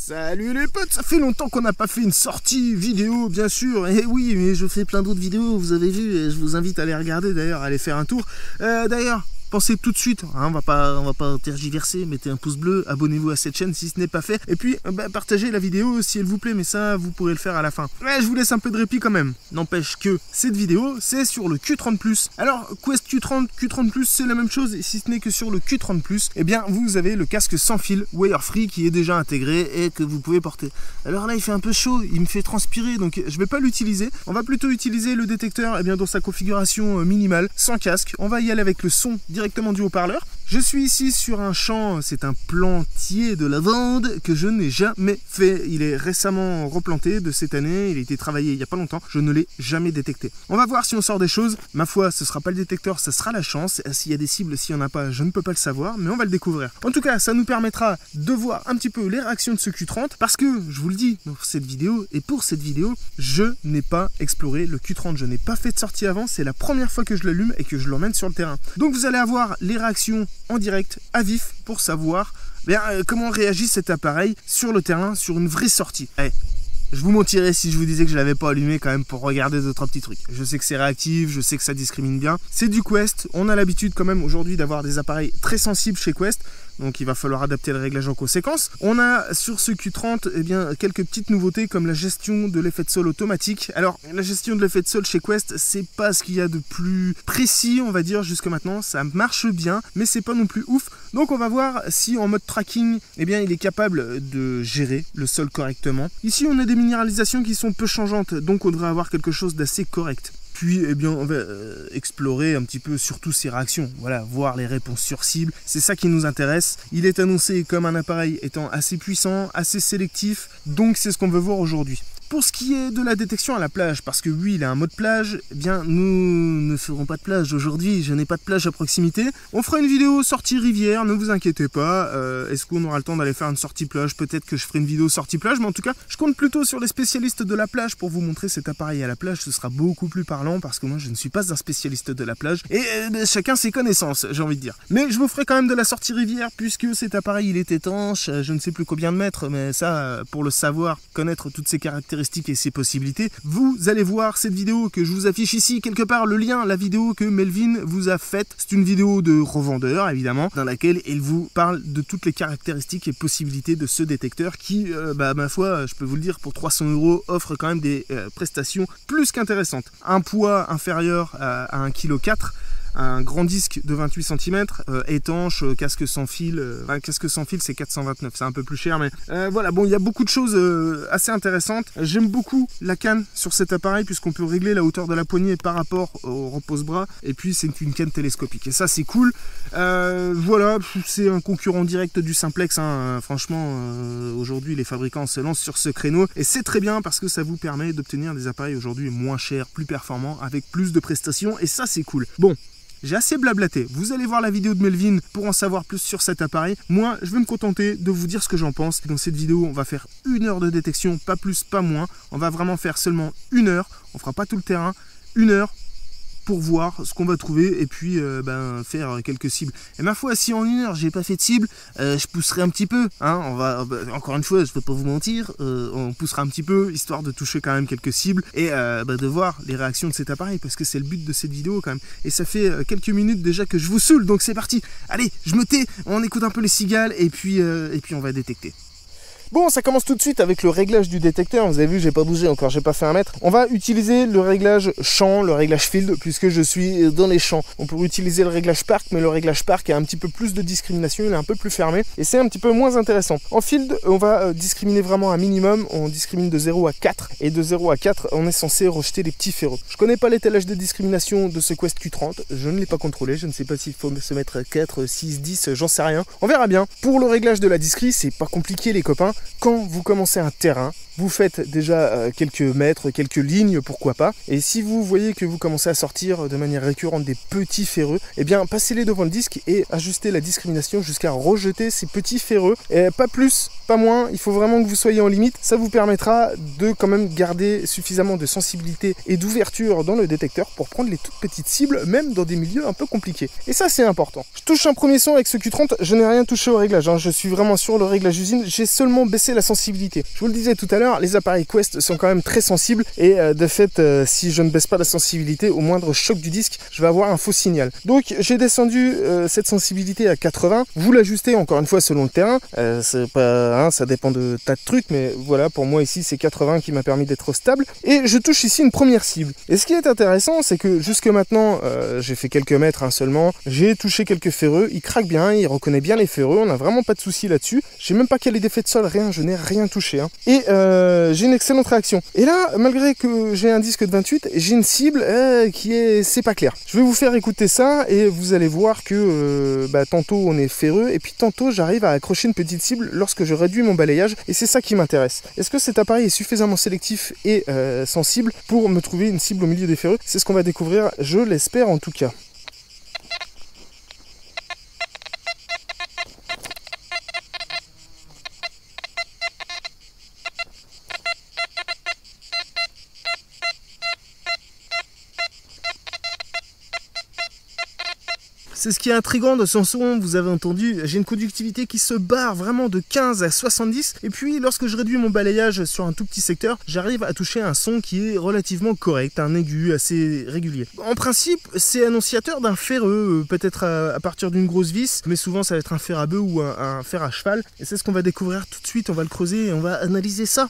Salut les potes, ça fait longtemps qu'on n'a pas fait une sortie vidéo, bien sûr. Et oui, mais je fais plein d'autres vidéos, vous avez vu, et je vous invite à les regarder d'ailleurs, à aller faire un tour. D'ailleurs, pensez tout de suite, hein, on va pas tergiverser, mettez un pouce bleu, abonnez-vous à cette chaîne si ce n'est pas fait, et puis partagez la vidéo si elle vous plaît, mais ça vous pourrez le faire à la fin. Ouais, je vous laisse un peu de répit quand même. N'empêche que cette vidéo, c'est sur le Q30+. Alors, Quest Q30, Q30+, c'est la même chose, et si ce n'est que sur le Q30+, eh bien vous avez le casque sans fil wire-free qui est déjà intégré et que vous pouvez porter. Alors là, il fait un peu chaud, il me fait transpirer, donc je vais pas l'utiliser. On va plutôt utiliser le détecteur dans sa configuration minimale, sans casque. On va y aller avec le son directement du haut-parleur. Je suis ici sur un champ, c'est un plantier de lavande que je n'ai jamais fait. Il est récemment replanté de cette année, il a été travaillé il n'y a pas longtemps, je ne l'ai jamais détecté. On va voir si on sort des choses. Ma foi, ce sera pas le détecteur, ça sera la chance. S'il y a des cibles, s'il n'y en a pas, je ne peux pas le savoir, mais on va le découvrir. En tout cas, ça nous permettra de voir un petit peu les réactions de ce Q30, parce que, je vous le dis, dans cette vidéo, et pour cette vidéo, je n'ai pas exploré le Q30, je n'ai pas fait de sortie avant, c'est la première fois que je l'allume et que je l'emmène sur le terrain. Donc vous allez avoir les réactions en direct, à vif, pour savoir comment réagit cet appareil sur le terrain, sur une vraie sortie. Allez, je vous mentirais si je vous disais que je l'avais pas allumé quand même pour regarder 2-3 petits trucs. Je sais que c'est réactif, je sais que ça discrimine bien. C'est du Quest, on a l'habitude quand même aujourd'hui d'avoir des appareils très sensibles chez Quest. Donc il va falloir adapter le réglage en conséquence. On a sur ce Q30 quelques petites nouveautés comme la gestion de l'effet de sol automatique. Alors la gestion de l'effet de sol chez Quest, c'est pas ce qu'il y a de plus précis, on va dire, jusque maintenant. Ça marche bien, mais c'est pas non plus ouf. Donc on va voir si en mode tracking, il est capable de gérer le sol correctement. Ici on a des minéralisations qui sont peu changeantes, donc on devrait avoir quelque chose d'assez correct. Puis on va explorer un petit peu surtout ses réactions, voilà, voir les réponses sur cible, c'est ça qui nous intéresse. Il est annoncé comme un appareil étant assez puissant, assez sélectif, donc c'est ce qu'on veut voir aujourd'hui. Pour ce qui est de la détection à la plage, parce que oui, il a un mode plage, nous ne ferons pas de plage aujourd'hui, je n'ai pas de plage à proximité. On fera une vidéo sortie rivière, ne vous inquiétez pas. Est-ce qu'on aura le temps d'aller faire une sortie plage? Peut-être que je ferai une vidéo sortie plage, mais en tout cas, je compte plutôt sur les spécialistes de la plage pour vous montrer cet appareil à la plage. Ce sera beaucoup plus parlant, parce que moi, je ne suis pas un spécialiste de la plage. Et chacun ses connaissances, j'ai envie de dire. Mais je vous ferai quand même de la sortie rivière, puisque cet appareil, il est étanche, je ne sais plus combien de mètres, mais ça, pour le savoir, connaître toutes ses caractéristiques et ses possibilités, vous allez voir cette vidéo que je vous affiche ici quelque part, le lien, la vidéo que Melvin vous a faite. C'est une vidéo de revendeur évidemment, dans laquelle il vous parle de toutes les caractéristiques et possibilités de ce détecteur qui, ma foi, je peux vous le dire, pour 300 € offre quand même des prestations plus qu'intéressantes. Un poids inférieur à 1,4 kg, un grand disque de 28 cm, étanche, casque sans fil, casque sans fil c'est 429, c'est un peu plus cher, mais voilà, bon, il y a beaucoup de choses assez intéressantes. J'aime beaucoup la canne sur cet appareil, puisqu'on peut régler la hauteur de la poignée par rapport au repose-bras, et puis c'est une canne télescopique, et ça c'est cool. Voilà, c'est un concurrent direct du Simplex, hein. Franchement, aujourd'hui les fabricants se lancent sur ce créneau, et c'est très bien parce que ça vous permet d'obtenir des appareils aujourd'hui moins chers, plus performants, avec plus de prestations, et ça c'est cool. Bon, j'ai assez blablaté, vous allez voir la vidéo de Melvin pour en savoir plus sur cet appareil. Moi, je vais me contenter de vous dire ce que j'en pense. Dans cette vidéo, on va faire 1 heure de détection, pas plus, pas moins. On va vraiment faire seulement 1 heure, on fera pas tout le terrain, 1 heure pour voir ce qu'on va trouver et puis faire quelques cibles. Et ma foi, si en 1 heure j'ai pas fait de cible, je pousserai un petit peu, hein. Encore une fois, je peux pas vous mentir, on poussera un petit peu histoire de toucher quand même quelques cibles et de voir les réactions de cet appareil, parce que c'est le but de cette vidéo quand même. Et ça fait quelques minutes déjà que je vous saoule, donc c'est parti. Allez, je me tais, on écoute un peu les cigales et puis on va détecter. Bon, ça commence tout de suite avec le réglage du détecteur. Vous avez vu, j'ai pas bougé encore, j'ai pas fait 1 mètre. On va utiliser le réglage champ, le réglage field, puisque je suis dans les champs. On pourrait utiliser le réglage parc, mais le réglage parc a un petit peu plus de discrimination, il est un peu plus fermé, et c'est un petit peu moins intéressant. En field, on va discriminer vraiment un minimum, on discrimine de 0 à 4, et de 0 à 4, on est censé rejeter les petits ferreux. Je connais pas l'étalage de discrimination de ce Quest Q30, je ne l'ai pas contrôlé, je ne sais pas s'il faut se mettre 4, 6, 10, j'en sais rien. On verra bien. Pour le réglage de la discri, c'est pas compliqué les copains. Quand vous commencez un terrain, vous faites déjà quelques mètres, quelques lignes, pourquoi pas. Et si vous voyez que vous commencez à sortir de manière récurrente des petits ferreux, eh bien passez-les devant le disque et ajustez la discrimination jusqu'à rejeter ces petits ferreux. Et pas plus, pas moins, il faut vraiment que vous soyez en limite. Ça vous permettra de quand même garder suffisamment de sensibilité et d'ouverture dans le détecteur pour prendre les toutes petites cibles, même dans des milieux un peu compliqués. Et ça, c'est important. Je touche un premier son avec ce Q30, je n'ai rien touché au réglage, hein. Je suis vraiment sur le réglage usine, j'ai seulement baissé la sensibilité. Je vous le disais tout à l'heure, les appareils Quest sont quand même très sensibles et de fait, si je ne baisse pas la sensibilité, au moindre choc du disque, je vais avoir un faux signal. Donc j'ai descendu cette sensibilité à 80, vous l'ajustez encore une fois selon le terrain, c'est pas, hein, ça dépend de tas de trucs, mais voilà, pour moi ici c'est 80 qui m'a permis d'être stable. Et je touche ici une première cible. Et ce qui est intéressant, c'est que jusque maintenant, j'ai fait quelques mètres hein, seulement, j'ai touché quelques ferreux, il craque bien, il reconnaît bien les ferreux, on n'a vraiment pas de souci là-dessus. Je sais même pas quel est l'effet de sol, rien, je n'ai rien touché. Hein. Et j'ai une excellente réaction. Et là, malgré que j'ai un disque de 28, j'ai une cible qui est, c'est pas clair. Je vais vous faire écouter ça et vous allez voir que tantôt on est ferreux et puis tantôt j'arrive à accrocher une petite cible lorsque je réduis mon balayage et c'est ça qui m'intéresse. Est-ce que cet appareil est suffisamment sélectif et sensible pour me trouver une cible au milieu des ferreux? C'est ce qu'on va découvrir, je l'espère en tout cas. C'est ce qui est intriguant de son son, vous avez entendu, j'ai une conductivité qui se barre vraiment de 15 à 70 et puis lorsque je réduis mon balayage sur un tout petit secteur, j'arrive à toucher un son qui est relativement correct, un aigu assez régulier. En principe, c'est annonciateur d'un ferreux, peut-être à partir d'une grosse vis, mais souvent ça va être un fer à bœuf ou un fer à cheval et c'est ce qu'on va découvrir tout de suite, on va le creuser et on va analyser ça.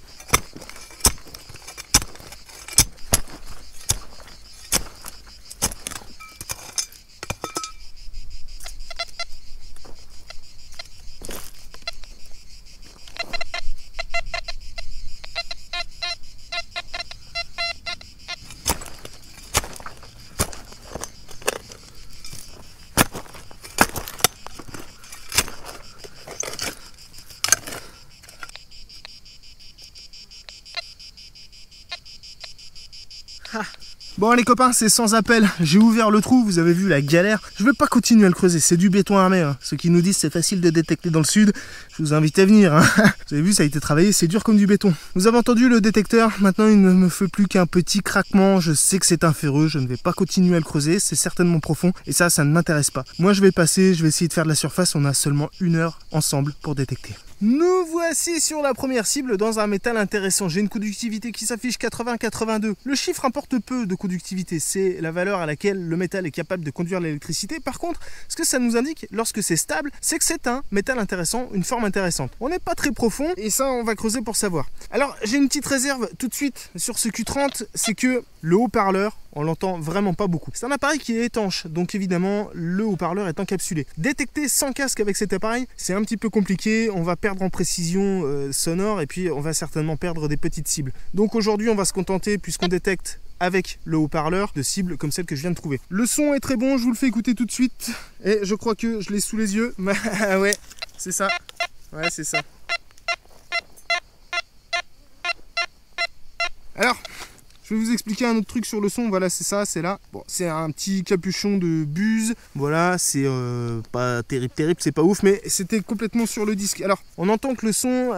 Bon les copains, c'est sans appel, j'ai ouvert le trou, vous avez vu la galère. Je vais pas continuer à le creuser, c'est du béton armé. Hein. Ceux qui nous disent c'est facile de détecter dans le sud, je vous invite à venir. Hein. Vous avez vu, ça a été travaillé, c'est dur comme du béton. Vous avez entendu le détecteur, maintenant il ne me fait plus qu'un petit craquement. Je sais que c'est un ferreux, je ne vais pas continuer à le creuser, c'est certainement profond. Et ça ne m'intéresse pas. Moi je vais passer, je vais essayer de faire de la surface, on a seulement 1 heure ensemble pour détecter. Nous voici sur la première cible dans un métal intéressant. J'ai une conductivité qui s'affiche 80-82. Le chiffre importe peu de conductivité, c'est la valeur à laquelle le métal est capable de conduire l'électricité. Par contre, ce que ça nous indique lorsque c'est stable, c'est que c'est un métal intéressant, une forme intéressante. On n'est pas très profond et ça on va creuser pour savoir. Alors j'ai une petite réserve tout de suite sur ce Q30, c'est que le haut-parleur, on l'entend vraiment pas beaucoup. C'est un appareil qui est étanche, donc évidemment le haut-parleur est encapsulé. Détecter sans casque avec cet appareil, c'est un petit peu compliqué, on va perdre en précision sonore et puis on va certainement perdre des petites cibles. Donc aujourd'hui on va se contenter, puisqu'on détecte avec le haut-parleur, de cibles comme celle que je viens de trouver. Le son est très bon, je vous le fais écouter tout de suite et je crois que je l'ai sous les yeux. Ouais, c'est ça. Ouais, c'est ça. Alors, je vais vous expliquer un autre truc sur le son. Voilà, c'est ça, c'est là. Bon, c'est un petit capuchon de Buse. Voilà, c'est pas terrible, c'est pas ouf, mais c'était complètement sur le disque. Alors, on entend que le son,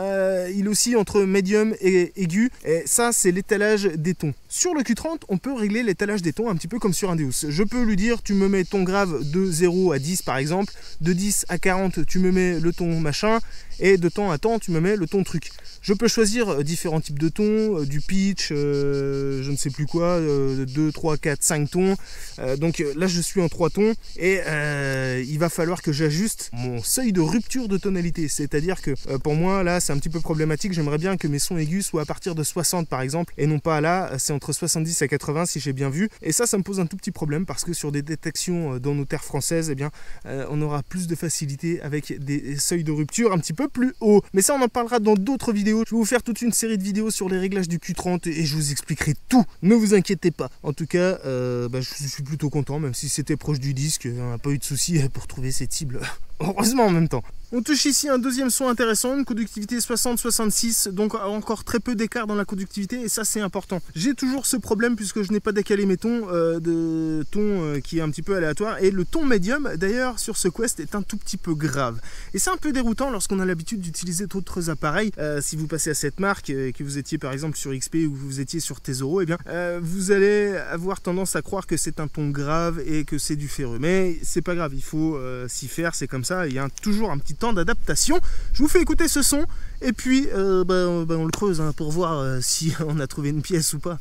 il oscille entre médium et aigu. Et ça, c'est l'étalage des tons. Sur le Q30, on peut régler l'étalage des tons un petit peu comme sur un Deus. Je peux lui dire, tu me mets ton grave de 0 à 10 par exemple. De 10 à 40, tu me mets le ton machin. Et de temps à temps, tu me mets le ton truc. Je peux choisir différents types de tons, du pitch, je ne sais plus quoi, 2, 3, 4, 5 tons. Donc là, je suis en 3 tons et il va falloir que j'ajuste mon seuil de rupture de tonalité. C'est-à-dire que pour moi, là, c'est un petit peu problématique. J'aimerais bien que mes sons aigus soient à partir de 60 par exemple et non pas là, c'est entre 70 et 80 si j'ai bien vu. Et ça me pose un tout petit problème parce que sur des détections dans nos terres françaises, eh bien, on aura plus de facilité avec des seuils de rupture un petit peu plus haut. Mais ça, on en parlera dans d'autres vidéos. Je vais vous faire toute une série de vidéos sur les réglages du Q30 et je vous expliquerai tout. Ne vous inquiétez pas. En tout cas, je suis plutôt content, même si c'était proche du disque. On n'a pas eu de soucis pour trouver cette cible. Heureusement en même temps. On touche ici un deuxième son intéressant, une conductivité 60-66, donc encore très peu d'écart dans la conductivité, et ça c'est important. J'ai toujours ce problème puisque je n'ai pas décalé mes tons de ton qui est un petit peu aléatoire, et le ton médium d'ailleurs sur ce Quest est un tout petit peu grave. Et c'est un peu déroutant lorsqu'on a l'habitude d'utiliser d'autres appareils. Si vous passez à cette marque et que vous étiez par exemple sur XP ou vous étiez sur Tesoro, eh bien vous allez avoir tendance à croire que c'est un ton grave et que c'est du ferreux. Mais c'est pas grave, il faut s'y faire, c'est comme ça, il y a toujours un petit temps d'adaptation. Je vous fais écouter ce son et puis on le creuse hein, pour voir si on a trouvé une pièce ou pas.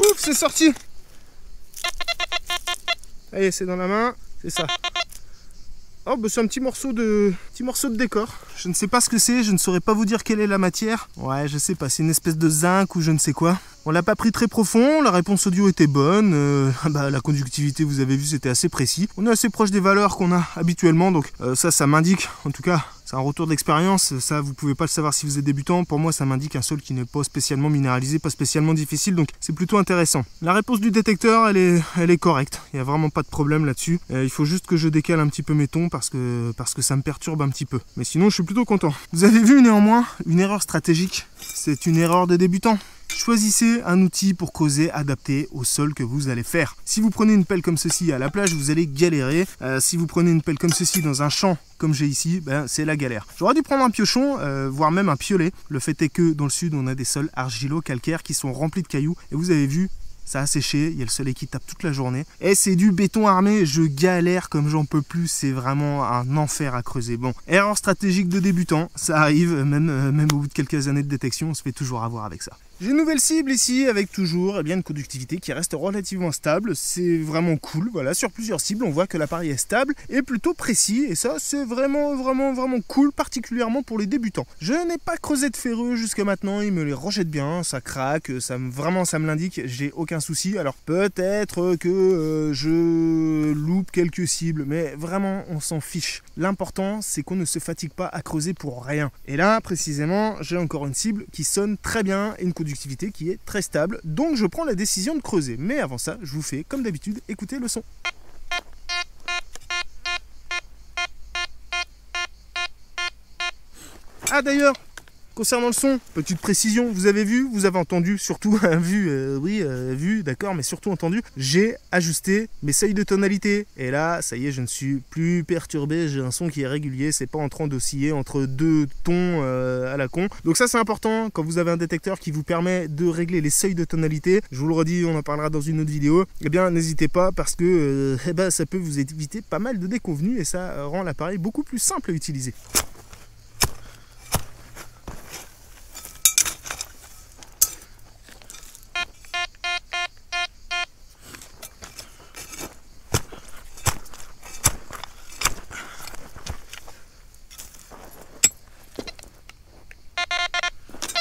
Ouf, c'est sorti. Allez, c'est dans la main, c'est ça. Oh, bah c'est un petit morceau de décor. Je ne sais pas ce que c'est, je ne saurais pas vous dire quelle est la matière. Ouais, je sais pas, c'est une espèce de zinc ou je ne sais quoi. On l'a pas pris très profond, la réponse audio était bonne. La conductivité, vous avez vu, c'était assez précis. On est assez proche des valeurs qu'on a habituellement, donc ça m'indique, en tout cas, c'est un retour d'expérience. Ça, vous pouvez pas le savoir si vous êtes débutant. Pour moi, ça m'indique un sol qui n'est pas spécialement minéralisé, pas spécialement difficile, donc c'est plutôt intéressant. La réponse du détecteur, elle est correcte. Il n'y a vraiment pas de problème là-dessus. Il faut juste que je décale un petit peu mes tons parce que ça me perturbe un petit peu. Mais sinon, je suis plutôt content. Vous avez vu néanmoins une erreur stratégique. C'est une erreur de débutant. Choisissez un outil pour causer adapté au sol que vous allez faire. Si vous prenez une pelle comme ceci à la plage, vous allez galérer. Si vous prenez une pelle comme ceci dans un champ comme j'ai ici, c'est la galère. J'aurais dû prendre un piochon, voire même un piolet. Le fait est que dans le sud, on a des sols argilo-calcaires qui sont remplis de cailloux. Et vous avez vu, ça a séché, il y a le soleil qui tape toute la journée. Et c'est du béton armé, je galère comme j'en peux plus, c'est vraiment un enfer à creuser. Bon, erreur stratégique de débutant, ça arrive, même au bout de quelques années de détection, on se fait toujours avoir avec ça. J'ai une nouvelle cible ici avec toujours une conductivité qui reste relativement stable. C'est vraiment cool. Voilà, sur plusieurs cibles, on voit que l'appareil est stable et plutôt précis. Et ça, c'est vraiment cool, particulièrement pour les débutants. Je n'ai pas creusé de ferreux jusqu'à maintenant. Il me les rejette bien, ça craque, ça me l'indique. J'ai aucun souci. Alors peut-être que je loupe quelques cibles, mais vraiment, on s'en fiche. L'important, c'est qu'on ne se fatigue pas à creuser pour rien. Et là, précisément, j'ai encore une cible qui sonne très bien et une conductivité qui est très stable, donc je prends la décision de creuser. Mais avant ça, je vous fais, comme d'habitude, écouter le son. Ah d'ailleurs, concernant le son, petite précision, vous avez vu, vous avez entendu, surtout vu, d'accord, mais surtout entendu, j'ai ajusté mes seuils de tonalité. Et là, ça y est, je ne suis plus perturbé, j'ai un son qui est régulier, c'est pas en train d'osciller entre deux tons à la con. Donc ça c'est important, quand vous avez un détecteur qui vous permet de régler les seuils de tonalité, je vous le redis, on en parlera dans une autre vidéo, eh bien n'hésitez pas parce que ça peut vous éviter pas mal de déconvenues et ça rend l'appareil beaucoup plus simple à utiliser.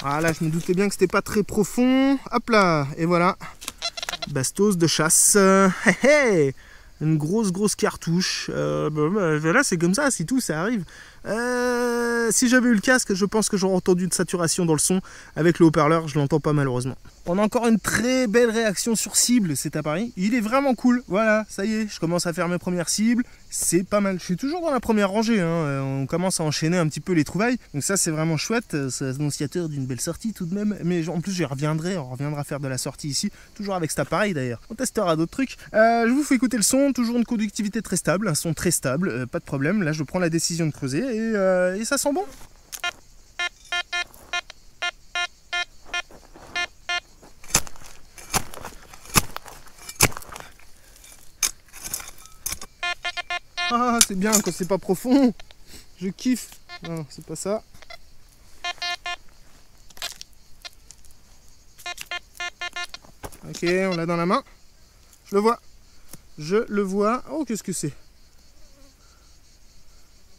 Voilà, je me doutais bien que c'était pas très profond. Hop là, et voilà. Bastos de chasse. Une grosse cartouche. Là, c'est comme ça, c'est tout, ça arrive. Si j'avais eu le casque, je pense que j'aurais entendu une saturation dans le son. Avec le haut-parleur, je l'entends pas malheureusement. On a encore une très belle réaction sur cible, cet appareil. Il est vraiment cool. Voilà, ça y est, je commence à faire mes premières cibles. C'est pas mal. Je suis toujours dans la première rangée. On commence à enchaîner un petit peu les trouvailles. Donc ça, c'est vraiment chouette. C'est annonciateur d'une belle sortie tout de même. Mais en plus, on reviendra faire de la sortie ici. Toujours avec cet appareil d'ailleurs. On testera d'autres trucs. Je vous fais écouter le son. Toujours une conductivité très stable. Un son très stable. Pas de problème. Là, je prends la décision de creuser. Et ça sent bon. Ah, c'est bien quand c'est pas profond. Je kiffe. Non, c'est pas ça. Ok, on l'a dans la main. Je le vois. Je le vois. Oh, qu'est-ce que c'est?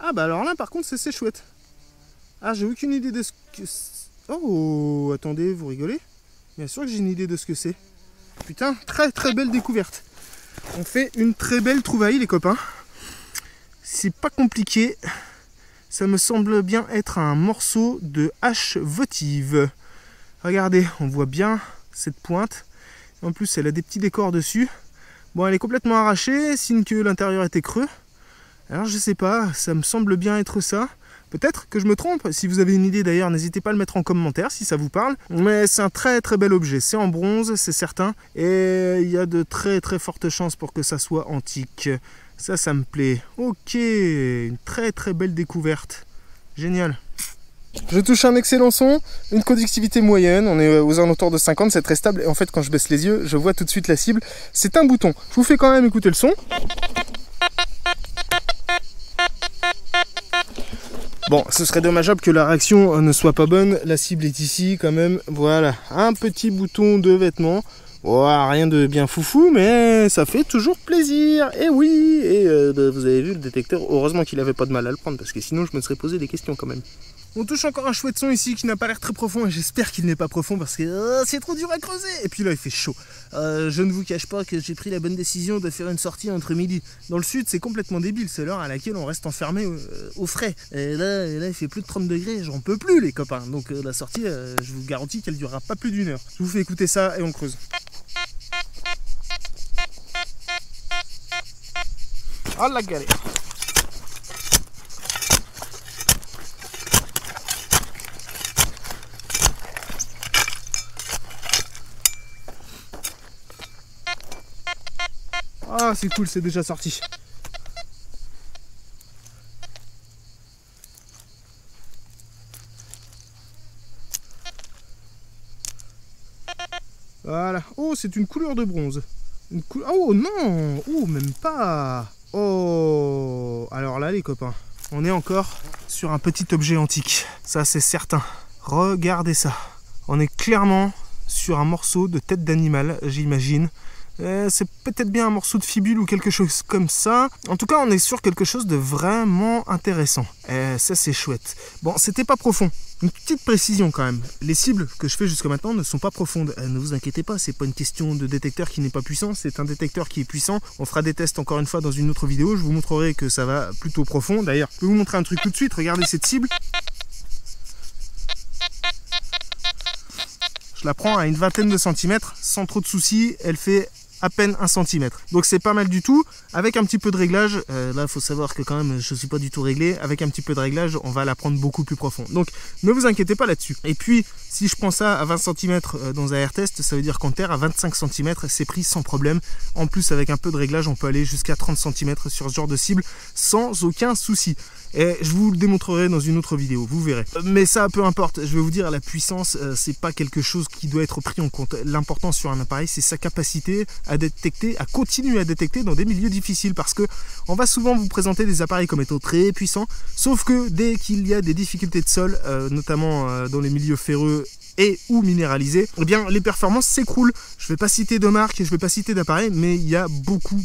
Ah, bah alors là, par contre, c'est chouette. Ah, j'ai aucune idée de ce que c'est. Oh, attendez, vous rigolez? Bien sûr que j'ai une idée de ce que c'est. Putain, très belle découverte. On fait une très belle trouvaille les copains. C'est pas compliqué. Ça me semble bien être un morceau de hache votive. Regardez, on voit bien cette pointe. En plus, elle a des petits décors dessus. Bon, elle est complètement arrachée, signe que l'intérieur était creux. Alors, je sais pas, ça me semble bien être ça. Peut-être que je me trompe. Si vous avez une idée d'ailleurs, n'hésitez pas à le mettre en commentaire si ça vous parle. Mais c'est un très très bel objet. C'est en bronze, c'est certain. Et il y a de très très fortes chances pour que ça soit antique. Ça me plaît. Ok, une très très belle découverte. Génial. Je touche un excellent son, une conductivité moyenne, on est aux alentours de 50, c'est très stable. Et en fait, quand je baisse les yeux, je vois tout de suite la cible. C'est un bouton. Je vous fais quand même écouter le son. Bon, ce serait dommageable que la réaction ne soit pas bonne. La cible est ici quand même. Voilà, un petit bouton de vêtement. Oh, rien de bien foufou, mais ça fait toujours plaisir. Et oui, et vous avez vu le détecteur. Heureusement qu'il n'avait pas de mal à le prendre, parce que sinon je me serais posé des questions quand même. On touche encore un chouette son ici qui n'a pas l'air très profond, et j'espère qu'il n'est pas profond parce que c'est trop dur à creuser. Et puis là il fait chaud. Je ne vous cache pas que j'ai pris la bonne décision de faire une sortie entre midi. Dans le sud c'est complètement débile, c'est l'heure à laquelle on reste enfermé au frais. Et là il fait plus de 30 degrés, j'en peux plus les copains. Donc la sortie, je vous garantis qu'elle durera pas plus d'1 heure. Je vous fais écouter ça et on creuse. Oh la galère. Ah c'est cool, c'est déjà sorti. Voilà. Oh, c'est une couleur de bronze. Oh non. Oh, même pas. Oh. Alors là les copains, on est encore sur un petit objet antique. Ça c'est certain. Regardez ça. On est clairement sur un morceau de tête d'animal, j'imagine. C'est peut-être bien un morceau de fibule ou quelque chose comme ça. En tout cas, on est sur quelque chose de vraiment intéressant. Ça, c'est chouette. Bon, c'était pas profond. Une petite précision quand même. Les cibles que je fais jusqu'à maintenant ne sont pas profondes. Ne vous inquiétez pas, c'est pas une question de détecteur qui n'est pas puissant. C'est un détecteur qui est puissant. On fera des tests encore une fois dans une autre vidéo. Je vous montrerai que ça va plutôt profond. D'ailleurs, je peux vous montrer un truc tout de suite. Regardez cette cible. Je la prends à une vingtaine de centimètres. Sans trop de soucis, elle fait à peine 1 cm. Donc c'est pas mal du tout. Avec un petit peu de réglage, là il faut savoir que quand même je suis pas du tout réglé. Avec un petit peu de réglage, on va la prendre beaucoup plus profond. Donc ne vous inquiétez pas là-dessus. Et puis si je prends ça à 20 cm dans un air test, ça veut dire qu'en terre à 25 cm c'est pris sans problème. En plus avec un peu de réglage, on peut aller jusqu'à 30 cm sur ce genre de cible sans aucun souci. Et je vous le démontrerai dans une autre vidéo, vous verrez. Mais ça, peu importe, je vais vous dire, la puissance, c'est pas quelque chose qui doit être pris en compte. L'important sur un appareil, c'est sa capacité à détecter, à continuer à détecter dans des milieux difficiles. Parce que on va souvent vous présenter des appareils comme étant très puissants, sauf que dès qu'il y a des difficultés de sol, notamment dans les milieux ferreux et ou minéralisés, eh bien les performances s'écroulent. Je ne vais pas citer de marque, je ne vais pas citer d'appareil, mais il y a beaucoup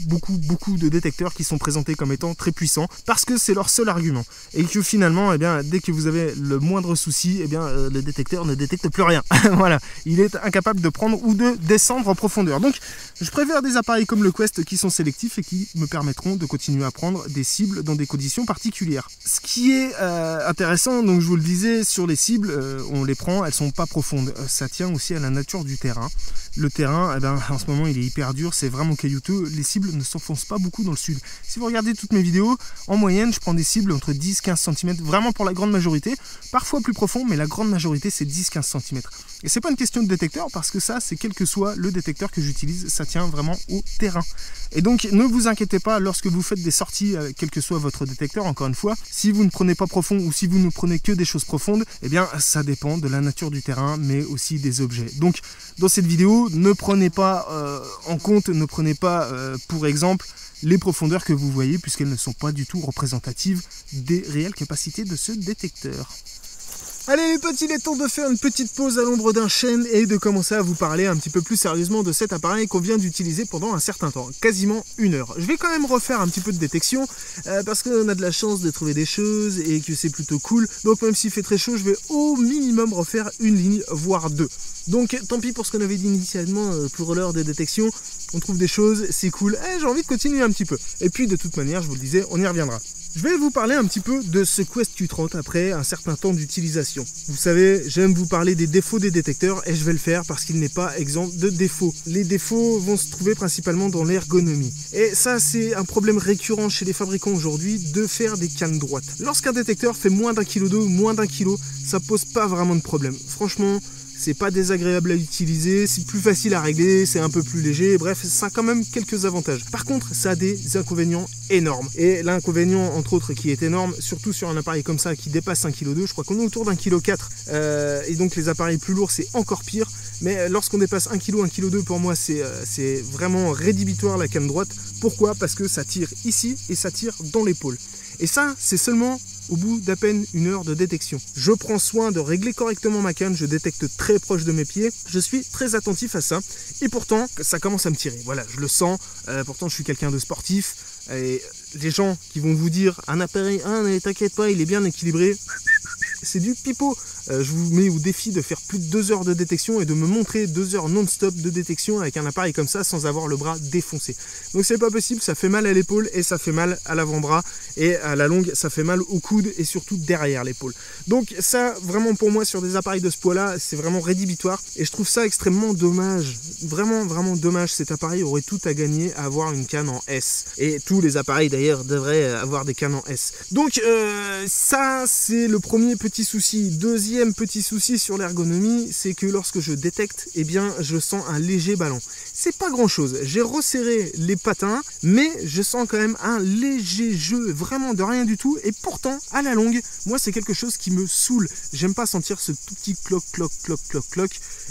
de détecteurs qui sont présentés comme étant très puissants parce que c'est leur seul argument. Et que finalement, eh bien, dès que vous avez le moindre souci, eh bien, le détecteur ne détecte plus rien. Voilà, il est incapable de prendre ou de descendre en profondeur. Donc, je préfère des appareils comme le Quest qui sont sélectifs et qui me permettront de continuer à prendre des cibles dans des conditions particulières. Ce qui est intéressant, donc je vous le disais, sur les cibles, on les prend, elles sont pas profondes. Ça tient aussi à la nature du terrain. Le terrain, eh ben, en ce moment, il est hyper dur, c'est vraiment caillouteux. Les cibles ne s'enfoncent pas beaucoup dans le sud. Si vous regardez toutes mes vidéos, en moyenne, je prends des cibles entre 10-15 cm, vraiment pour la grande majorité. Parfois plus profond, mais la grande majorité, c'est 10-15 cm. Et c'est pas une question de détecteur, parce que ça, c'est quel que soit le détecteur que j'utilise, ça tient vraiment au terrain. Et donc, ne vous inquiétez pas lorsque vous faites des sorties, quel que soit votre détecteur, encore une fois, si vous ne prenez pas profond ou si vous ne prenez que des choses profondes, eh bien, ça dépend de la nature du terrain, mais aussi des objets. Donc, dans cette vidéo, ne prenez pas en compte, ne prenez pas pour exemple les profondeurs que vous voyez, puisqu'elles ne sont pas du tout représentatives des réelles capacités de ce détecteur. Allez les potes, il est temps de faire une petite pause à l'ombre d'un chêne et de commencer à vous parler un petit peu plus sérieusement de cet appareil qu'on vient d'utiliser pendant un certain temps, quasiment 1 heure. Je vais quand même refaire un petit peu de détection parce qu'on a de la chance de trouver des choses et que c'est plutôt cool. Donc même s'il fait très chaud, je vais au minimum refaire 1 ligne, voire 2. Donc tant pis pour ce qu'on avait dit initialement pour l'heure de détection. On trouve des choses, c'est cool. J'ai envie de continuer un petit peu. Et puis de toute manière, je vous le disais, on y reviendra. Je vais vous parler un petit peu de ce Quest Q30 après un certain temps d'utilisation. Vous savez, j'aime vous parler des défauts des détecteurs et je vais le faire parce qu'il n'est pas exempt de défauts. Les défauts vont se trouver principalement dans l'ergonomie. Et ça, c'est un problème récurrent chez les fabricants aujourd'hui de faire des cannes droites. Lorsqu'un détecteur fait moins d'1,2 kg, moins d'1 kg, ça pose pas vraiment de problème. Franchement, c'est pas désagréable à utiliser, c'est plus facile à régler, c'est un peu plus léger, bref, ça a quand même quelques avantages. Par contre, ça a des inconvénients énormes. Et l'inconvénient, entre autres, qui est énorme, surtout sur un appareil comme ça qui dépasse 1,2 kg, je crois qu'on est autour d'1,4 kg, et donc les appareils plus lourds, c'est encore pire. Mais lorsqu'on dépasse 1 kg, 1,2 kg, pour moi, c'est vraiment rédhibitoire la canne droite. Pourquoi? Parce que ça tire ici et ça tire dans l'épaule. Et ça, c'est seulement au bout d'à peine 1 heure de détection. Je prends soin de régler correctement ma canne, je détecte très proche de mes pieds, je suis très attentif à ça, et pourtant, ça commence à me tirer. Voilà, je le sens, pourtant je suis quelqu'un de sportif, et les gens qui vont vous dire, un appareil, mais t'inquiète pas, il est bien équilibré, c'est du pipeau. Je vous mets au défi de faire plus de 2 heures de détection et de me montrer 2 heures non-stop de détection avec un appareil comme ça sans avoir le bras défoncé. Donc c'est pas possible, ça fait mal à l'épaule et ça fait mal à l'avant-bras et à la longue ça fait mal au coude et surtout derrière l'épaule. Donc ça vraiment pour moi sur des appareils de ce poids-là c'est vraiment rédhibitoire et je trouve ça extrêmement dommage. Vraiment dommage, cet appareil aurait tout à gagner à avoir une canne en S. Et tous les appareils d'ailleurs devraient avoir des cannes en S. Donc ça c'est le premier petit souci. Deuxième petit souci sur l'ergonomie, c'est que lorsque je détecte, eh bien, je sens un léger ballon. C'est pas grand chose. J'ai resserré les patins, mais je sens quand même un léger jeu, vraiment de rien du tout. Et pourtant, à la longue, moi, c'est quelque chose qui me saoule. J'aime pas sentir ce tout petit cloc.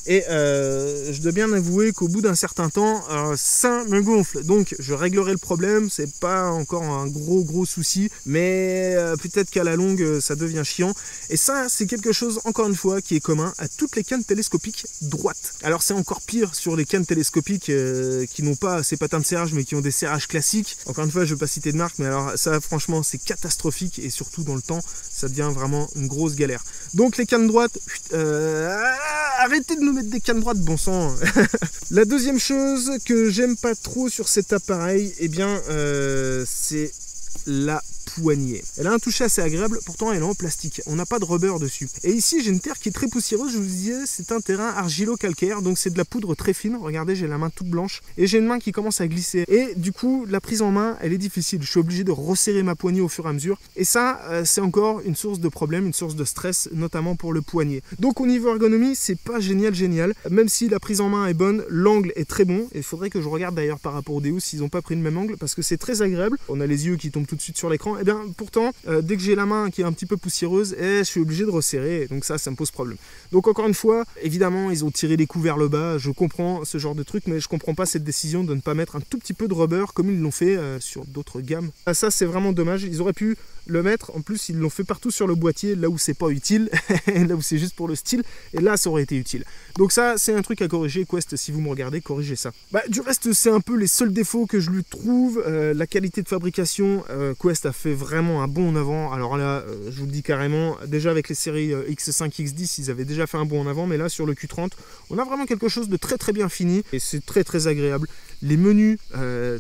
Et je dois bien avouer qu'au bout d'un certain temps, ça me gonfle. Donc, je réglerai le problème. C'est pas encore un gros souci, mais peut-être qu'à la longue, ça devient chiant. Et ça, c'est quelque chose, encore une fois, qui est commun à toutes les cannes télescopiques droites. Alors, c'est encore pire sur les cannes télescopiques qui n'ont pas ces patins de serrage, mais qui ont des serrages classiques. Encore une fois, je ne vais pas citer de marque, mais alors ça, franchement, c'est catastrophique. Et surtout, dans le temps, ça devient vraiment une grosse galère. Donc, les cannes droites, arrêtez de nous mettre des cannes droites, bon sang. La deuxième chose que j'aime pas trop sur cet appareil, eh bien, c'est la poignée. Elle a un toucher assez agréable, pourtant elle est en plastique. On n'a pas de rubber dessus. Et ici, j'ai une terre qui est très poussiéreuse. Je vous disais, c'est un terrain argilo-calcaire, donc c'est de la poudre très fine. Regardez, j'ai la main toute blanche et j'ai une main qui commence à glisser. Et du coup, la prise en main, elle est difficile. Je suis obligé de resserrer ma poignée au fur et à mesure. Et ça, c'est encore une source de problème, une source de stress, notamment pour le poignet. Donc au niveau ergonomie, c'est pas génial. Même si la prise en main est bonne, l'angle est très bon. Et il faudrait que je regarde d'ailleurs par rapport au Deus s'ils n'ont pas pris le même angle, parce que c'est très agréable. On a les yeux qui tombent tout de suite sur l'écran. Et bien pourtant, dès que j'ai la main qui est un petit peu poussiéreuse, je suis obligé de resserrer, donc ça me pose problème. Donc encore une fois, évidemment, ils ont tiré les coups vers le bas, je comprends ce genre de truc, mais je comprends pas cette décision de ne pas mettre un tout petit peu de rubber comme ils l'ont fait sur d'autres gammes. Ça c'est vraiment dommage, ils auraient pu le mettre, en plus ils l'ont fait partout sur le boîtier, là où c'est pas utile, là où c'est juste pour le style, et là ça aurait été utile. Donc ça c'est un truc à corriger, Quest, si vous me regardez, corrigez ça. Du reste c'est un peu les seuls défauts que je lui trouve. La qualité de fabrication, Quest a fait vraiment un bond en avant. Alors là je vous le dis carrément, déjà avec les séries X5, X10 ils avaient déjà fait un bond en avant, mais là sur le Q30 on a vraiment quelque chose de très bien fini, et c'est très agréable. Les menus,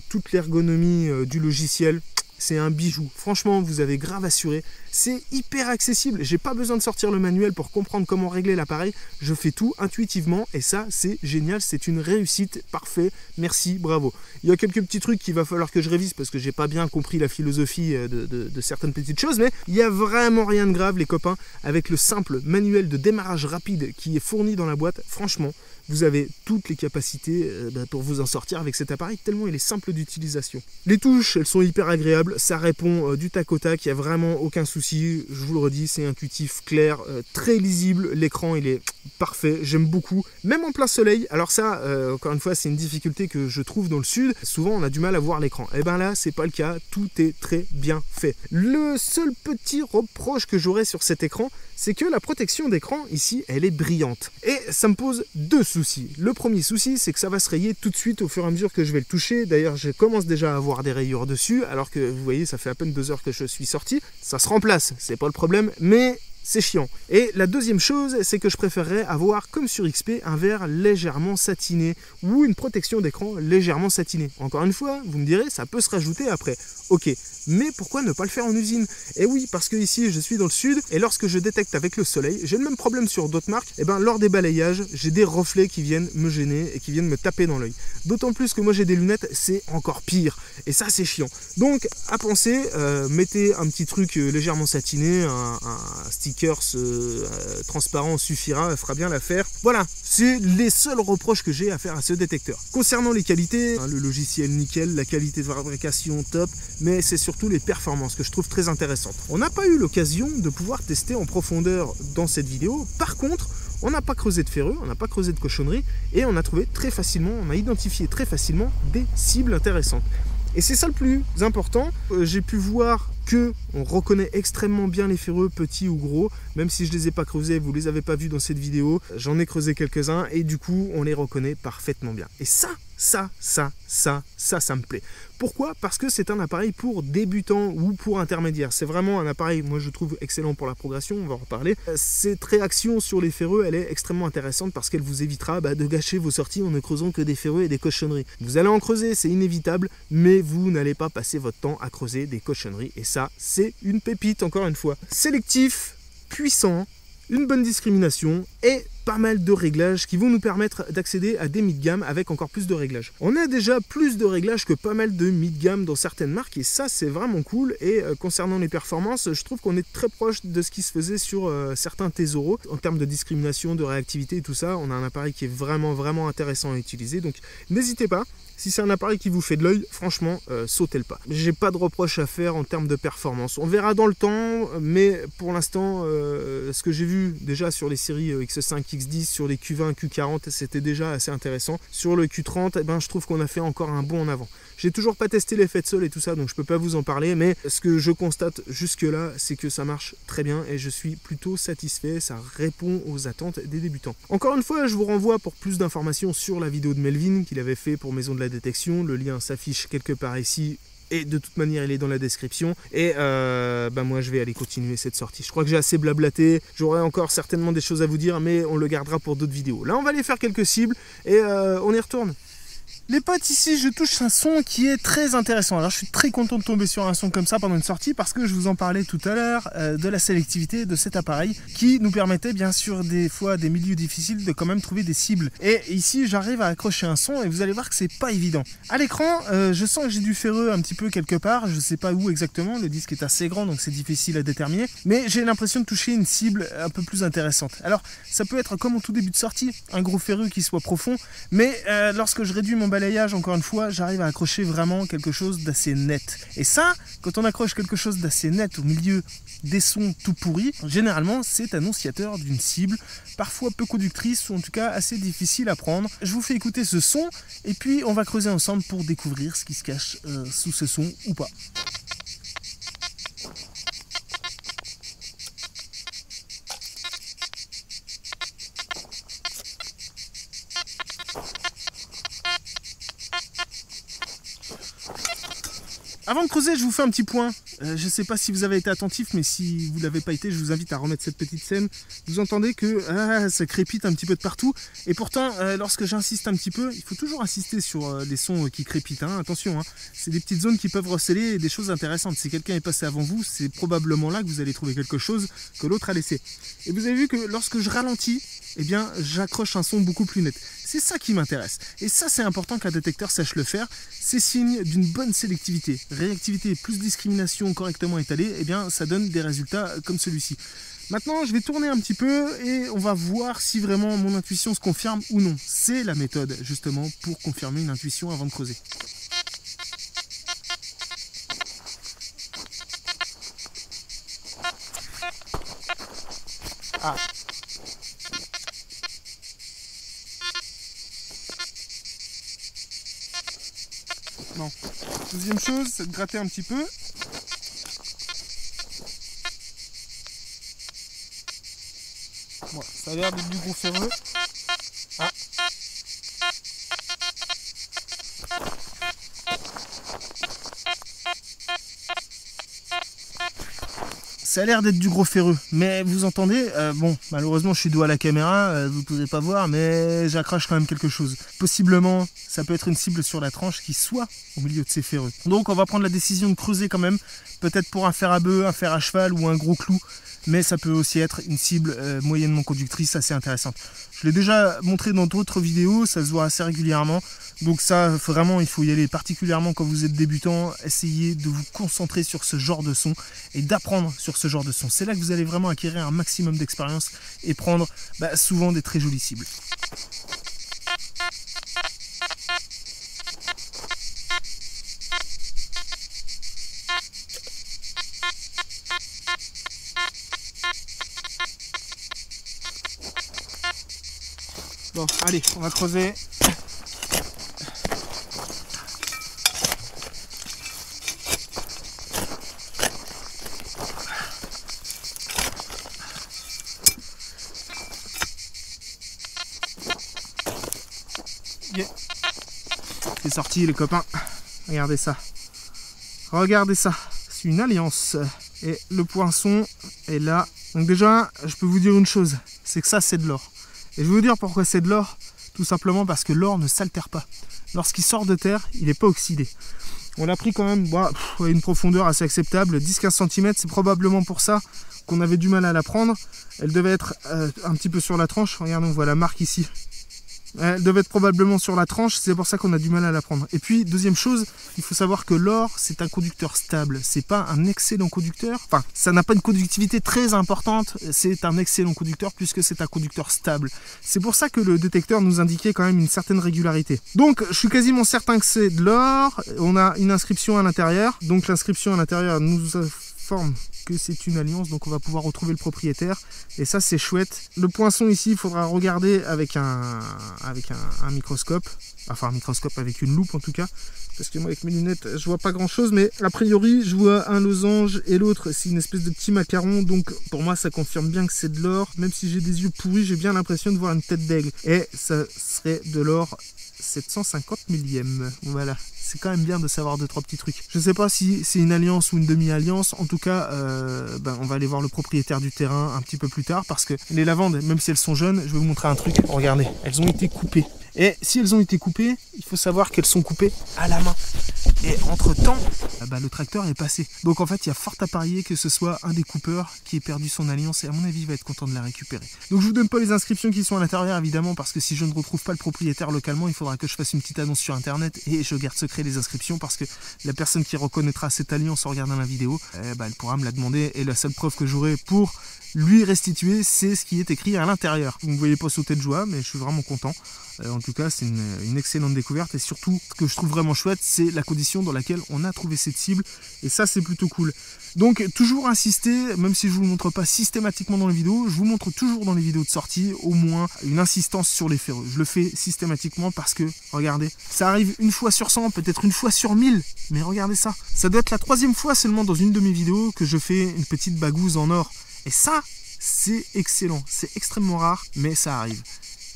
toute l'ergonomie du logiciel, c'est un bijou. Franchement, vous avez grave assuré. C'est hyper accessible. J'ai pas besoin de sortir le manuel pour comprendre comment régler l'appareil. Je fais tout intuitivement et ça, c'est génial. C'est une réussite. Parfait. Merci. Bravo. Il y a quelques petits trucs qu'il va falloir que je révise parce que j'ai pas bien compris la philosophie de certaines petites choses, mais il y a vraiment rien de grave, les copains. Avec le simple manuel de démarrage rapide qui est fourni dans la boîte, franchement, vous avez toutes les capacités pour vous en sortir avec cet appareil, tellement il est simple d'utilisation. Les touches, elles sont hyper agréables, ça répond du tac au tac, il n'y a vraiment aucun souci, je vous le redis, c'est intuitif, clair, très lisible, l'écran il est parfait, j'aime beaucoup, même en plein soleil. Alors ça, encore une fois, c'est une difficulté que je trouve dans le sud, souvent on a du mal à voir l'écran, et ben là c'est pas le cas, tout est très bien fait. Le seul petit reproche que j'aurais sur cet écran, c'est que la protection d'écran ici elle est brillante, et ça me pose deux soucis. Le premier souci, c'est que ça va se rayer tout de suite au fur et à mesure que je vais le toucher. D'ailleurs, je commence déjà à avoir des rayures dessus, alors que vous voyez, ça fait à peine 2 heures que je suis sorti. Ça se remplace, c'est pas le problème, mais c'est chiant. Et la deuxième chose, c'est que je préférerais avoir, comme sur XP, un verre légèrement satiné ou une protection d'écran légèrement satinée. Encore une fois, vous me direz, ça peut se rajouter après. Ok, mais pourquoi ne pas le faire en usine? Et oui, parce que ici, je suis dans le sud, et lorsque je détecte avec le soleil, j'ai le même problème sur d'autres marques, et bien lors des balayages, j'ai des reflets qui viennent me gêner et qui viennent me taper dans l'œil. D'autant plus que moi j'ai des lunettes, c'est encore pire. Et ça, c'est chiant. Donc, à penser, mettez un petit truc légèrement satiné, un stickers transparent suffira, fera bien l'affaire. Voilà, c'est les seuls reproches que j'ai à faire à ce détecteur. Concernant les qualités, le logiciel nickel, la qualité de fabrication top, mais c'est surtout les performances que je trouve très intéressantes. On n'a pas eu l'occasion de pouvoir tester en profondeur dans cette vidéo. Par contre, on n'a pas creusé de ferreux, on n'a pas creusé de cochonneries, et on a trouvé très facilement, on a identifié très facilement des cibles intéressantes. Et c'est ça le plus important. J'ai pu voir que on reconnaît extrêmement bien les ferreux, petits ou gros, même si je les ai pas creusés, vous les avez pas vus dans cette vidéo, j'en ai creusé quelques-uns et du coup on les reconnaît parfaitement bien. Et ça me plaît. Pourquoi? Parce que c'est un appareil pour débutants ou pour intermédiaires. C'est vraiment un appareil, moi je trouve excellent pour la progression, on va en reparler. Cette réaction sur les ferreux, elle est extrêmement intéressante parce qu'elle vous évitera de gâcher vos sorties en ne creusant que des ferreux et des cochonneries. Vous allez en creuser, c'est inévitable, mais vous n'allez pas passer votre temps à creuser des cochonneries. Et ça, c'est une pépite, encore une fois. Sélectif, puissant, une bonne discrimination et pas mal de réglages qui vont nous permettre d'accéder à des mid-gamme avec encore plus de réglages. On a déjà plus de réglages que pas mal de mid-gamme dans certaines marques et ça c'est vraiment cool. Et concernant les performances, je trouve qu'on est très proche de ce qui se faisait sur certains Tesoro en termes de discrimination, de réactivité et tout ça. On a un appareil qui est vraiment intéressant à utiliser, donc n'hésitez pas. Si c'est un appareil qui vous fait de l'œil, franchement, sautez le pas. J'ai pas de reproche à faire en termes de performance. On verra dans le temps, mais pour l'instant, ce que j'ai vu déjà sur les séries X5, X10, sur les Q20, Q40, c'était déjà assez intéressant. Sur le Q30, je trouve qu'on a fait encore un bond en avant. J'ai toujours pas testé l'effet de sol et tout ça, donc je peux pas vous en parler, mais ce que je constate jusque-là, c'est que ça marche très bien et je suis plutôt satisfait. Ça répond aux attentes des débutants. Encore une fois, je vous renvoie pour plus d'informations sur la vidéo de Melvin qu'il avait fait pour Maison de la Détection. Le lien s'affiche quelque part ici. Et de toute manière, il est dans la description. Et moi, je vais aller continuer cette sortie. Je crois que j'ai assez blablaté. J'aurai encore certainement des choses à vous dire, mais on le gardera pour d'autres vidéos. Là, on va aller faire quelques cibles et on y retourne. Les potes, ici je touche un son qui est très intéressant. Alors je suis très content de tomber sur un son comme ça pendant une sortie parce que je vous en parlais tout à l'heure de la sélectivité de cet appareil qui nous permettait bien sûr des fois des milieux difficiles de quand même trouver des cibles. Et ici j'arrive à accrocher un son et vous allez voir que c'est pas évident. À l'écran, je sens que j'ai du ferreux un petit peu quelque part, je sais pas où exactement, le disque est assez grand donc c'est difficile à déterminer, mais j'ai l'impression de toucher une cible un peu plus intéressante. Alors ça peut être comme en tout début de sortie, un gros ferreux qui soit profond, mais lorsque je réduis mon balayage, encore une fois, j'arrive à accrocher vraiment quelque chose d'assez net. Et ça, quand on accroche quelque chose d'assez net au milieu des sons tout pourris, généralement c'est annonciateur d'une cible, parfois peu conductrice ou en tout cas assez difficile à prendre. Je vous fais écouter ce son et puis on va creuser ensemble pour découvrir ce qui se cache sous ce son ou pas. Avant de creuser, je vous fais un petit point. Je ne sais pas si vous avez été attentif, mais si vous ne l'avez pas été, je vous invite à remettre cette petite scène. Vous entendez que ça crépite un petit peu de partout. Et pourtant, lorsque j'insiste un petit peu, il faut toujours insister sur les sons qui crépitent. Attention, c'est des petites zones qui peuvent receler des choses intéressantes. Si quelqu'un est passé avant vous, c'est probablement là que vous allez trouver quelque chose que l'autre a laissé. Et vous avez vu que lorsque je ralentis, eh bien, j'accroche un son beaucoup plus net. C'est ça qui m'intéresse. Et ça, c'est important qu'un détecteur sache le faire. C'est signe d'une bonne sélectivité. Réactivité plus discrimination correctement étalée, eh bien, ça donne des résultats comme celui-ci. Maintenant, je vais tourner un petit peu et on va voir si vraiment mon intuition se confirme ou non. C'est la méthode, justement, pour confirmer une intuition avant de creuser. Ah. Non. Deuxième chose, c'est de gratter un petit peu. Bon, ça a l'air d'être du gros ferreux. Ah. Ça a l'air d'être du gros ferreux, mais vous entendez, bon, malheureusement je suis dos à la caméra, vous ne pouvez pas voir, mais j'accroche quand même quelque chose. Possiblement, ça peut être une cible sur la tranche qui soit au milieu de ces ferreux. Donc on va prendre la décision de creuser quand même, peut-être pour un fer à bœuf, un fer à cheval ou un gros clou, mais ça peut aussi être une cible moyennement conductrice assez intéressante. Je l'ai déjà montré dans d'autres vidéos, ça se voit assez régulièrement. Donc ça, vraiment, il faut y aller, particulièrement quand vous êtes débutant, essayez de vous concentrer sur ce genre de son et d'apprendre sur ce genre de son. C'est là que vous allez vraiment acquérir un maximum d'expérience et prendre souvent des très jolies cibles. Bon, allez, on va creuser. Yeah. C'est sorti les copains. Regardez ça. Regardez ça. C'est une alliance. Et le poinçon est là. Donc déjà, je peux vous dire une chose. C'est que ça, c'est de l'or. Et je vais vous dire pourquoi c'est de l'or. Tout simplement parce que l'or ne s'altère pas. Lorsqu'il sort de terre, il n'est pas oxydé. On l'a pris quand même à une profondeur assez acceptable. 10-15 cm, c'est probablement pour ça qu'on avait du mal à la prendre. Elle devait être un petit peu sur la tranche. Regardez, on voit la marque ici. Elle devait être probablement sur la tranche, c'est pour ça qu'on a du mal à la prendre. Et puis, deuxième chose, il faut savoir que l'or, c'est un conducteur stable. C'est pas un excellent conducteur. Enfin, ça n'a pas une conductivité très importante. C'est un excellent conducteur puisque c'est un conducteur stable. C'est pour ça que le détecteur nous indiquait quand même une certaine régularité. Donc, je suis quasiment certain que c'est de l'or. On a une inscription à l'intérieur. Donc, l'inscription à l'intérieur nous informe que c'est une alliance, donc on va pouvoir retrouver le propriétaire et ça c'est chouette. Le poinçon ici, il faudra regarder avec un microscope, enfin un microscope avec une loupe en tout cas, parce que moi avec mes lunettes je vois pas grand chose, mais a priori je vois un losange et l'autre c'est une espèce de petit macaron, donc pour moi ça confirme bien que c'est de l'or. Même si j'ai des yeux pourris, j'ai bien l'impression de voir une tête d'aigle et ça serait de l'or 750 millième. Voilà, c'est quand même bien de savoir 2-3 petits trucs. Je sais pas si c'est une alliance ou une demi-alliance. En tout cas, on va aller voir le propriétaire du terrain un petit peu plus tard parce que les lavandes, même si elles sont jeunes, je vais vous montrer un truc. Regardez, elles ont été coupées. Et si elles ont été coupées, il faut savoir qu'elles sont coupées à la main. Et entre-temps, le tracteur est passé. Donc en fait, il y a fort à parier que ce soit un des coupeurs qui ait perdu son alliance et à mon avis, il va être content de la récupérer. Donc je vous donne pas les inscriptions qui sont à l'intérieur évidemment parce que si je ne retrouve pas le propriétaire localement, il faudra que je fasse une petite annonce sur internet et je garde secret les inscriptions parce que la personne qui reconnaîtra cette alliance en regardant la vidéo, elle pourra me la demander et la seule preuve que j'aurai pour lui restituer, c'est ce qui est écrit à l'intérieur. Vous ne me voyez pas sauter de joie, mais je suis vraiment content. En tout cas, c'est une excellente découverte et surtout, ce que je trouve vraiment chouette, c'est la condition dans laquelle on a trouvé cette cible et ça, c'est plutôt cool. Donc, toujours insister, même si je ne vous le montre pas systématiquement dans les vidéos, je vous montre toujours dans les vidéos de sortie au moins une insistance sur les ferreux. Je le fais systématiquement parce que, regardez, ça arrive une fois sur 100, peut-être une fois sur 1000, mais regardez ça. Ça doit être la 3e fois seulement dans une de mes vidéos que je fais une petite bagouze en or. Et ça, c'est excellent, c'est extrêmement rare, mais ça arrive.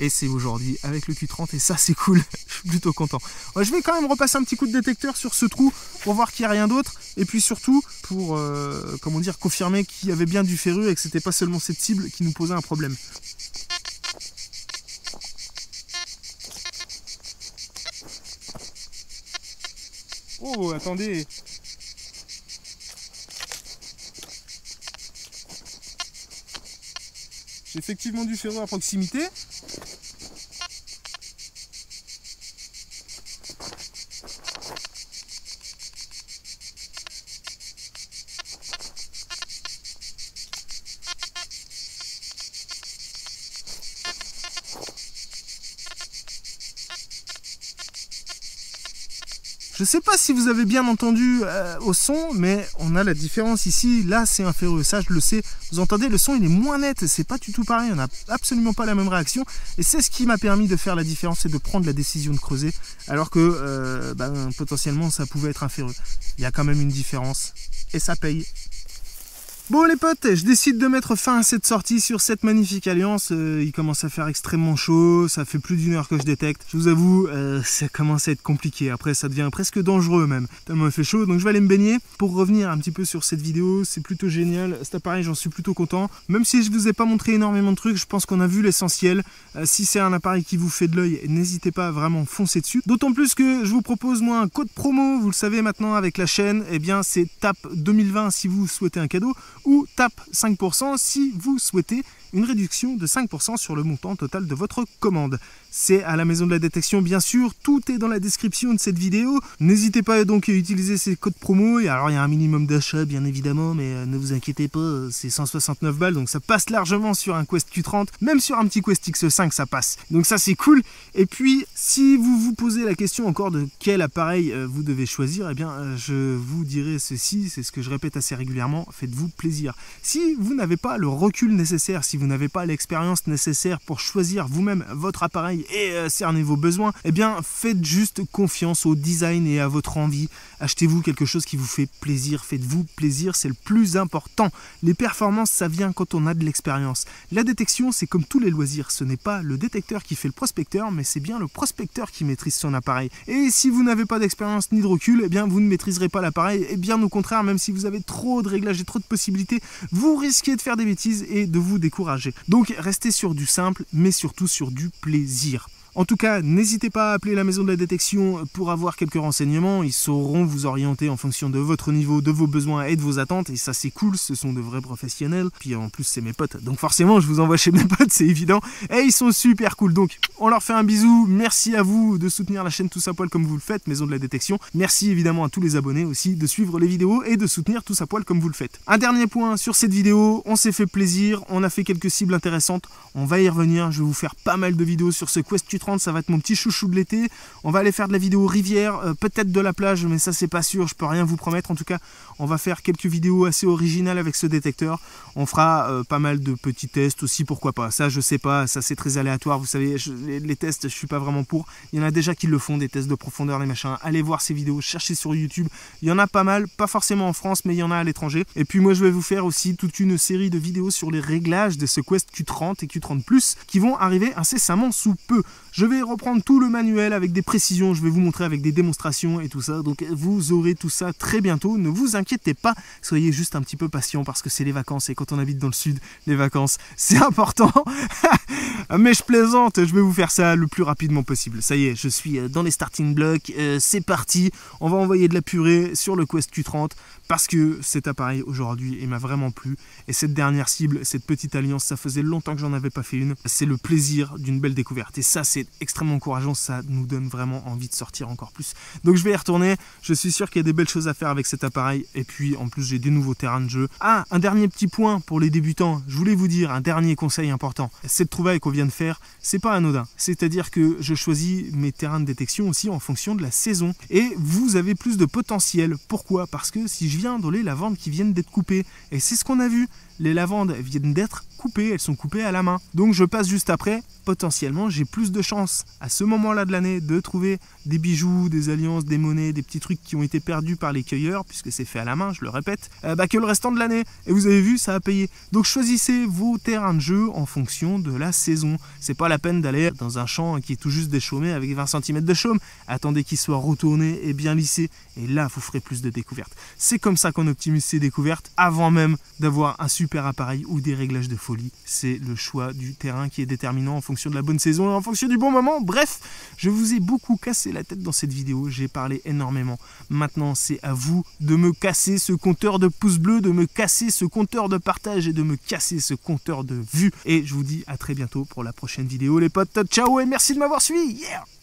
Et c'est aujourd'hui avec le Q30 et ça c'est cool, je suis plutôt content. Ouais, je vais quand même repasser un petit coup de détecteur sur ce trou pour voir qu'il n'y a rien d'autre. Et puis surtout pour confirmer qu'il y avait bien du ferreux et que c'était pas seulement cette cible qui nous posait un problème. Oh attendez. J'ai effectivement du ferreux à proximité. Je sais pas si vous avez bien entendu au son, mais on a la différence ici. Là, c'est un ferreux, ça je le sais. Vous entendez, le son il est moins net, c'est pas du tout pareil. On n'a absolument pas la même réaction. Et c'est ce qui m'a permis de faire la différence et de prendre la décision de creuser. Alors que potentiellement ça pouvait être un ferreux. Il y a quand même une différence et ça paye. Bon les potes, je décide de mettre fin à cette sortie sur cette magnifique alliance. Il commence à faire extrêmement chaud, ça fait plus d'1 heure que je détecte. Je vous avoue, ça commence à être compliqué. Après ça devient presque dangereux même, tellement il fait chaud. Donc je vais aller me baigner. Pour revenir un petit peu sur cette vidéo, c'est plutôt génial. Cet appareil, j'en suis plutôt content. Même si je vous ai pas montré énormément de trucs, je pense qu'on a vu l'essentiel. Si c'est un appareil qui vous fait de l'œil, n'hésitez pas à vraiment foncer dessus. D'autant plus que je vous propose moi un code promo, vous le savez maintenant avec la chaîne, eh bien c'est TAP 2020 si vous souhaitez un cadeau, ou TAP 5% si vous souhaitez une réduction de 5% sur le montant total de votre commande. C'est à la maison de la détection bien sûr, tout est dans la description de cette vidéo. N'hésitez pas donc à utiliser ces codes promo. Et alors il y a un minimum d'achat bien évidemment, mais ne vous inquiétez pas, c'est 169 balles, donc ça passe largement sur un Quest Q30, même sur un petit Quest X5 ça passe. Donc ça c'est cool. Et puis si vous vous posez la question encore de quel appareil vous devez choisir, eh bien je vous dirai ceci, c'est ce que je répète assez régulièrement, faites-vous plaisir. Si vous n'avez pas le recul nécessaire, si vous n'avez pas l'expérience nécessaire pour choisir vous-même votre appareil et cerner vos besoins, eh bien faites juste confiance au design et à votre envie. Achetez-vous quelque chose qui vous fait plaisir, faites-vous plaisir, c'est le plus important. Les performances, ça vient quand on a de l'expérience. La détection, c'est comme tous les loisirs, ce n'est pas le détecteur qui fait le prospecteur, mais c'est bien le prospecteur qui maîtrise son appareil. Et si vous n'avez pas d'expérience ni de recul, eh bien vous ne maîtriserez pas l'appareil, et bien au contraire, même si vous avez trop de réglages et trop de possibilités, vous risquez de faire des bêtises et de vous décourager. Donc restez sur du simple, mais surtout sur du plaisir. En tout cas, n'hésitez pas à appeler la maison de la détection pour avoir quelques renseignements. Ils sauront vous orienter en fonction de votre niveau, de vos besoins et de vos attentes. Et ça, c'est cool, ce sont de vrais professionnels. Puis en plus, c'est mes potes. Donc forcément, je vous envoie chez mes potes, c'est évident. Et ils sont super cool. Donc, on leur fait un bisou. Merci à vous de soutenir la chaîne Tous à Poil comme vous le faites, maison de la détection. Merci évidemment à tous les abonnés aussi de suivre les vidéos et de soutenir Tous à Poil comme vous le faites. Un dernier point sur cette vidéo. On s'est fait plaisir. On a fait quelques cibles intéressantes. On va y revenir. Je vais vous faire pas mal de vidéos sur ce Quest Q30. Ça va être mon petit chouchou de l'été. On va aller faire de la vidéo rivière, peut-être de la plage, mais ça c'est pas sûr, je peux rien vous promettre. En tout cas, on va faire quelques vidéos assez originales avec ce détecteur. On fera pas mal de petits tests aussi, pourquoi pas. Ça je sais pas, ça c'est très aléatoire. Vous savez, les tests, je suis pas vraiment pour. Il y en a déjà qui le font, des tests de profondeur, des machins. Allez voir ces vidéos, cherchez sur YouTube. Il y en a pas mal, pas forcément en France, mais il y en a à l'étranger. Et puis moi je vais vous faire aussi toute une série de vidéos sur les réglages de ce Quest Q30 et Q30 Plus qui vont arriver incessamment sous peu. Je vais reprendre tout le manuel avec des précisions, je vais vous montrer avec des démonstrations et tout ça. Donc vous aurez tout ça très bientôt, ne vous inquiétez pas, soyez juste un petit peu patient parce que c'est les vacances et quand on habite dans le sud, les vacances, c'est important. Mais je plaisante, je vais vous faire ça le plus rapidement possible. Ça y est, je suis dans les starting blocks, c'est parti, on va envoyer de la purée sur le Quest Q30 parce que cet appareil aujourd'hui, il m'a vraiment plu. Et cette dernière cible, cette petite alliance, ça faisait longtemps que j'en avais pas fait une. C'est le plaisir d'une belle découverte. Et ça, c'est extrêmement encourageant, ça nous donne vraiment envie de sortir encore plus. Donc je vais y retourner, je suis sûr qu'il y a des belles choses à faire avec cet appareil. Et puis en plus, j'ai des nouveaux terrains de jeu. Ah, un dernier petit point pour les débutants. Je voulais vous dire un dernier conseil important. Cette trouvaille qu'on vient de faire, c'est pas anodin. C'est-à-dire que je choisis mes terrains de détection aussi en fonction de la saison. Et vous avez plus de potentiel. Pourquoi? Parce que si je viens dans les lavandes qui viennent d'être coupées, et c'est ce qu'on a vu, les lavandes viennent d'être coupées, elles sont coupées à la main. Donc je passe juste après, potentiellement j'ai plus de chances à ce moment-là de l'année de trouver des bijoux, des alliances, des monnaies, des petits trucs qui ont été perdus par les cueilleurs, puisque c'est fait à la main, je le répète, que le restant de l'année. Et vous avez vu, ça a payé. Donc choisissez vos terrains de jeu en fonction de la saison. C'est pas la peine d'aller dans un champ qui est tout juste déchaumé avec 20 cm de chaume. Attendez qu'il soit retourné et bien lissé. Et là, vous ferez plus de découvertes. C'est comme ça qu'on optimise ces découvertes avant même d'avoir un super appareil ou des réglages de folie. C'est le choix du terrain qui est déterminant en fonction de la bonne saison et en fonction du bon moment. Bref, je vous ai beaucoup cassé la tête dans cette vidéo. J'ai parlé énormément. Maintenant, c'est à vous de me casser ce compteur de pouces bleus, de me casser ce compteur de partage et de me casser ce compteur de vues. Et je vous dis à très bientôt pour la prochaine vidéo, les potes. Ciao et merci de m'avoir suivi. Yeah!